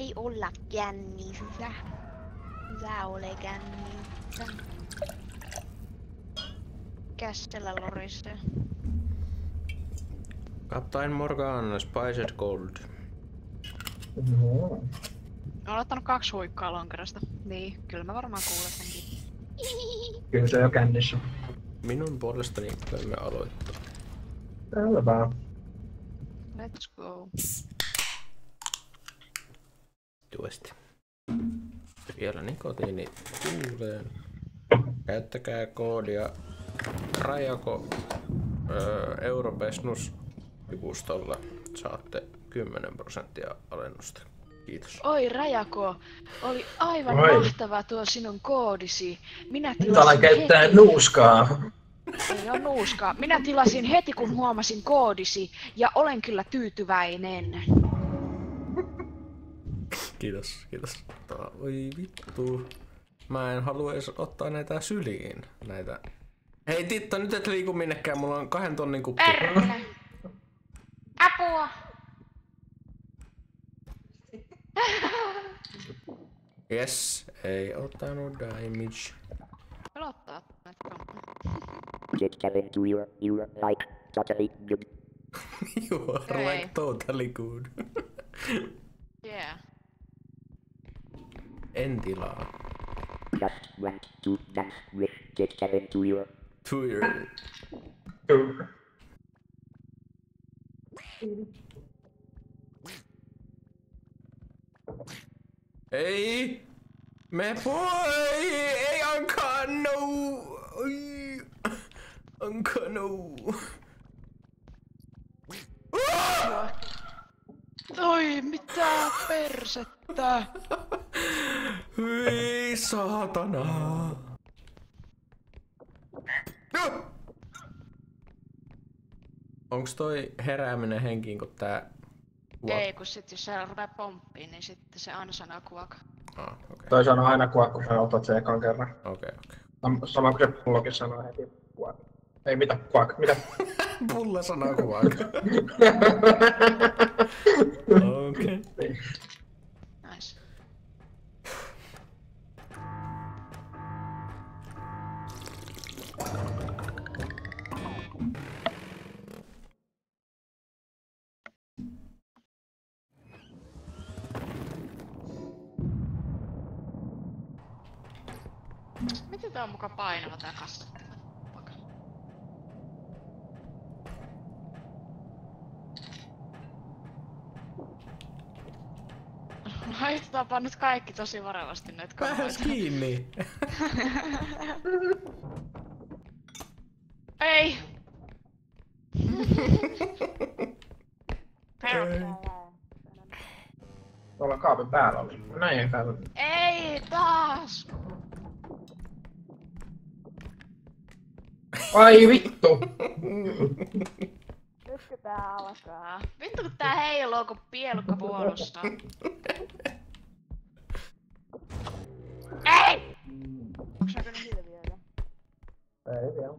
Ei olla kännissä. Sä ole kännissä. Käsellä lorissa. Captain Morgan, Spiced Gold. Olen ottanut 2 huikkaa lonkerosta. Niin, kyllä mä varmaan kuulen senkin. Kyllä se on jo kännissä. Minun puolestani voimme aloittaa. Selvä. Let's go. Tuosti. Vielä nikotiini tuuleen. Käyttäkää koodia Rajako Europesnus-sivustolla. Saatte 10% alennusta. Kiitos. Oi Rajako, oli aivan mahtava tuo sinun koodisi. Minä Nyt alan käyttää heti... nuuskaa. Ei oo nuuskaa. Minä tilasin heti kun huomasin koodisi ja olen kyllä tyytyväinen. Kiitos, kiitos. Oi vittu. Mä en halua edes ottaa näitä syliin. Näitä. Hei Titta, nyt et liiku minnekään, mulla on 2 tonnin kuppi. Perkele. Apua. Yes, ei ottanut damage. Pelottaa. Just telling to you're like totally good. You are like totally good. Yeah. En tilaa. Just want to dance with just telling to your To your... Ei! Me voi! Ei Anka, no! Oi! Anka, no! Oi, mitä persettä! Hyi saatana! No! Onks toi herääminen henkiin, kun tää... Ei, kun sit jos sä rupee pomppiin, niin sitten se aina sanoo kuoka. Ah, okei. Toi sanoo aina kuak, kun sä otat sen ekan kerran. Okei. Sama kuin se pullokin sanoo heti kuak. Ei mitä, kuak, mitä? Pulla sanoo kuak. Okei. Nice. Miten tää on muka painava tää kassetti? Laitetaanpa nyt kaikki tosi varovasti näitä Pääs kammoita. kiinni. Ei! Tuolla kaapin päällä oli. Näin ei päällä. Ei taas! Ai vittu! Nytkö tää alkaa? Vittu kun tää heiluu kun pielukka puolussa. Ei! Onks näkynyt niitä vielä? Ei vielä.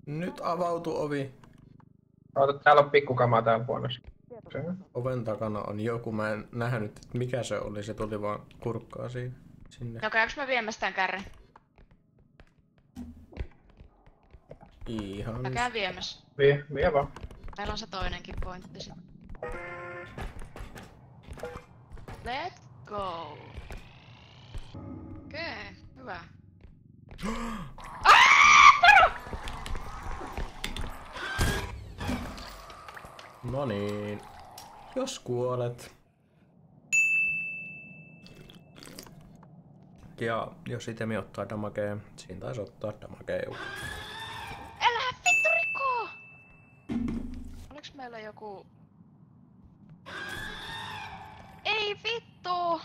Nyt avautu ovi. Oota, täällä on pikkukamaa täällä huoneessa. Oven takana on joku, mä en nähnyt, että mikä se oli, se tuli vaan kurkkaa siinä. Sinne. No käykö mä viemässä tän kärren? Ihan... Mä käyn viemässä. Vie vaan. Meillä on se toinenkin pointti sit. Let's go! Okei, hyvä. No niin. Jos kuolet. Ja jos itemi ottaa damagea, siinä taisi ottaa damagea. Älä vittu rikoo! Oliks meillä joku... Ei vittu!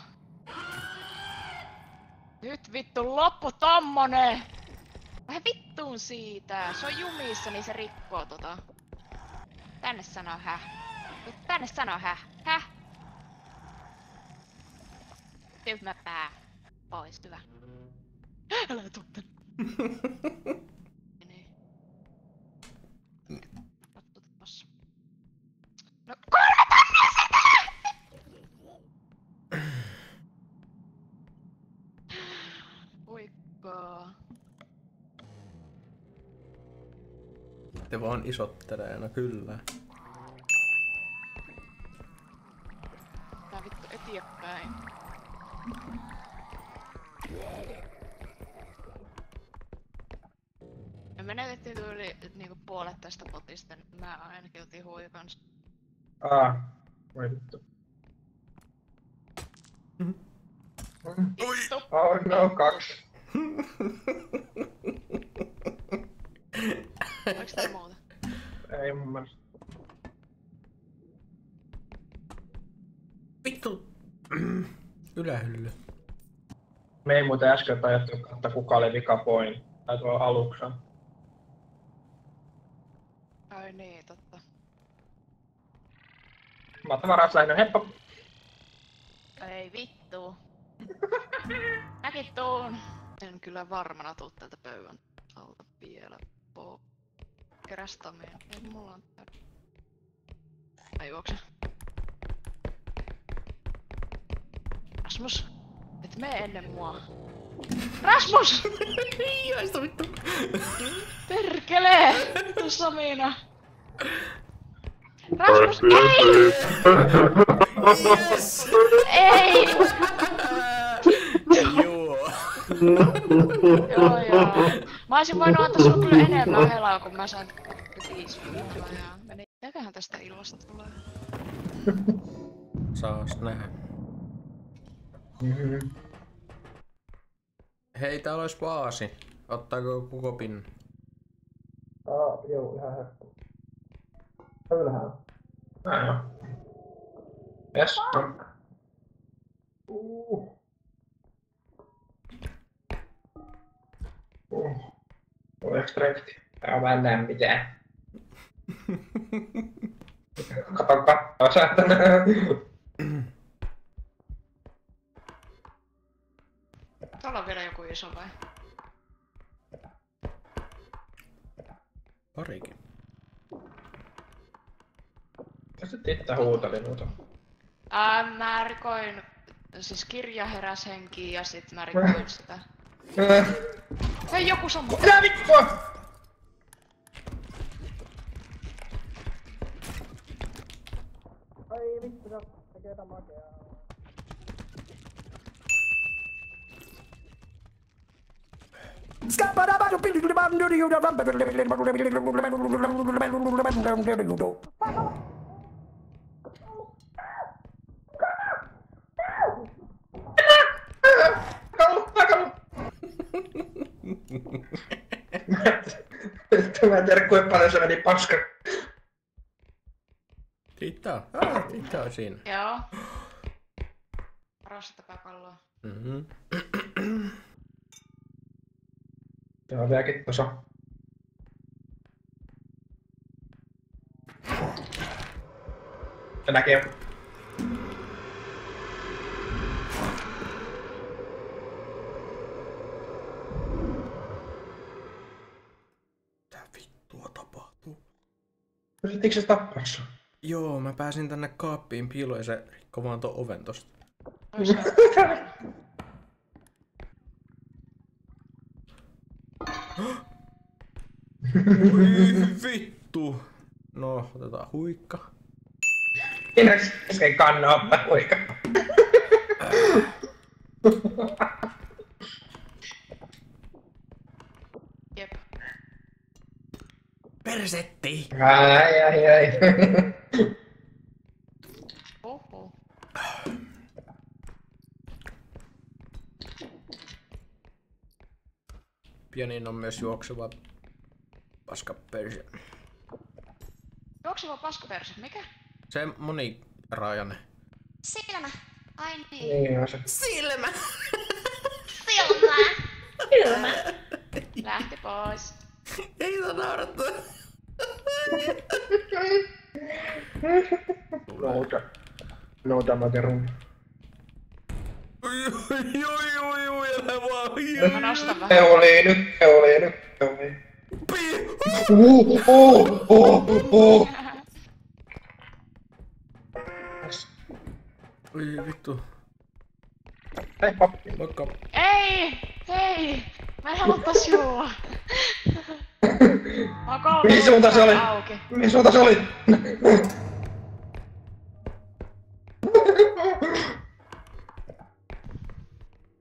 Nyt vittu loppu tommonen! Vähän vittuun siitä! Se on jumissa, niin se rikkoo tota. Tänne sanoo häh. Tänne sanoo häh. Häh? Tyhmä pää. Pois, hyvä. Älä tuu tänne. Niin. Katso tossa. No kurva tänne sitä! vaan isottelee, no kyllä. Tää vittu eteenpäin. Me menetettiin tyyli niinku puolet tästä potista, niin mä ainakin otin huikans. Voi vittu. Vittu! Oh no, 2. Oiks tää muuta? Ei mun mielestä. Vittu! Ylähylly. Me ei muuten äsken tajuttu katsoa kuka oli vika point. Tai tuo aluksa. Ai niin, totta. Mä oon varas lähinnä, heippa! Ei vittu. Mäkin tuun. En kyllä varmana tuu tältä pöydän alta vielä. Kerästamia. Ei mulla on tää. Mä juoksen. Rasmus! Et mene ennen mua. Rasmus! Joista vittu. Perkele! Vittu Samina! Rasmus, ei! Yes! Ei! Joo. Joo. Mä oisin voinut antaa sulle kyllä enemmän helaa, kun mä sain 5 viikkoa ja meni. Mitäköhän tästä ilmasta tulee? Saas nähdä. Hei, täällä ois vaasi. Ottaako joku kopin? Joo, ihan helppo. Ylhäällä. Joo. Yes. Tuleeko drifti? Tää on vähän näin mitään. Kato saatana. Tuolla on vielä joku iso vai? Parikin. Tässä itse huuteli muuta. Mä rikoin, siis kirja heräs henkiin ja sit mä rikoin sitä. Hei, joku sammu! Mitä vittua? Ai vittu, se tekee jotain makeaa. Mä en tiedä kuinka paljon se meni paska. Titta. Titta on siinä. Joo. Varoista palloa. Joo, vieläkin tossa. Se näkee. Mitä vittua tapahtuu? Pystyttikö se tappaa sun? Joo, mä pääsin tänne kaappiin piiloon ja se rikkoi vaan ton oven tosta. Oi vittu! No, otetaan huikka. Minä äsken kannaa ottaa huikka. Jep. Persetti! Ai. Oho. Pionin on myös juokseva paskaperse. Juokseva paskaperse, mikä? Se moniraajainen. Silmä. Ai niin. Niin on se. Silmä! Silmä. Lähti pois. Ei saa naurattua. No damage room. Oi, älä vaan. Mä nostan vähän. Se oli nyt. Oi vittu. Hei pappi. Moikka. Ei! Hei! Mä en halua taas juua. Mihin suuntaan se oli? Auki. Mihin suuntaan se oli?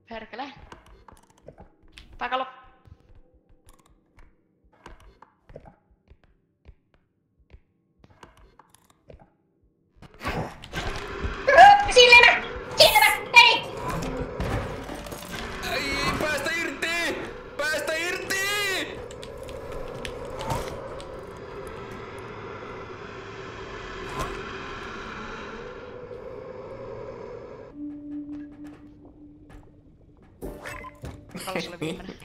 Perkele. Takalo. Silmä! Silmä! Hei! Ei, päästä irti! Päästä irti! Takalo se oli viimeinen.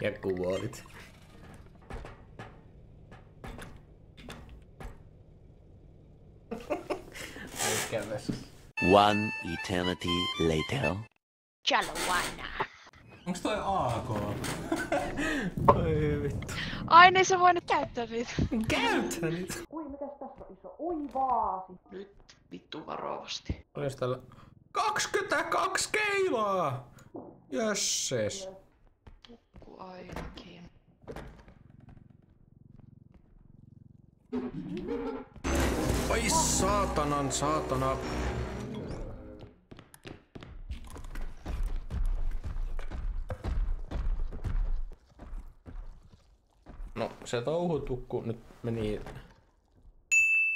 Ja kuolit. Ei käves. One eternity later. Chalawana. Onks toi AK? Oi vittu. Ai niin sä voinut käyttää niitä. Käythän niitä. Nyt vittu varovasti. Olis täällä 22 keilaa! Jösses. Tukku ainakin. Ai saatana. No, se touhutukku nyt meni...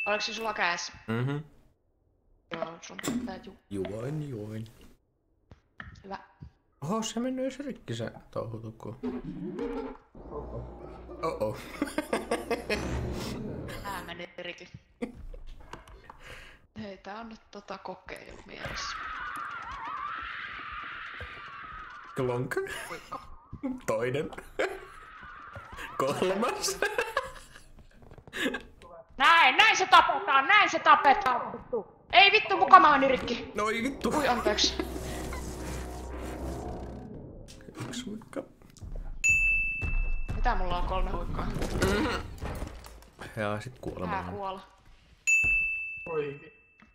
Oliko se sulla kädessä? Mhm. Joo, sun pitää Juoin. Hyvä. Oho, se meni edes rikki se touhutukku. Oh. Meni rikki. Hei, tää on nyt kokeilu mielessä. Klonk. Toinen. Kolmas. Näin se tapetaan! Vittu. Ei vittu, muka mä oon rikki. No ei vittu. Ui, anteeksi. Yksi huikka. Mitä mulla on 3 huikkaa? Ja sit Tää kuolemaan. kuolla. Oi.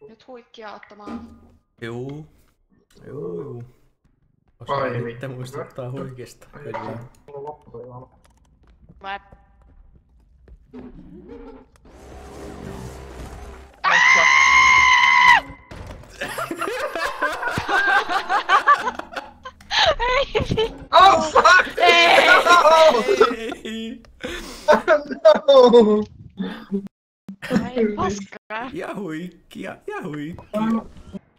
Nyt huikkia ottamaan. Juu. Ai Osaa vittu. itse muistuttaa huikista. Kyllä. Mulla on loppu toi valmis. Mä... Ei vittu! Oh fuck! Ei! Ei. No! Ei paskaa. Ja huikkia.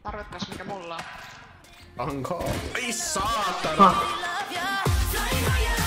Tarvittais mikä mulla on. Onko? Ai saatana! Flying higher.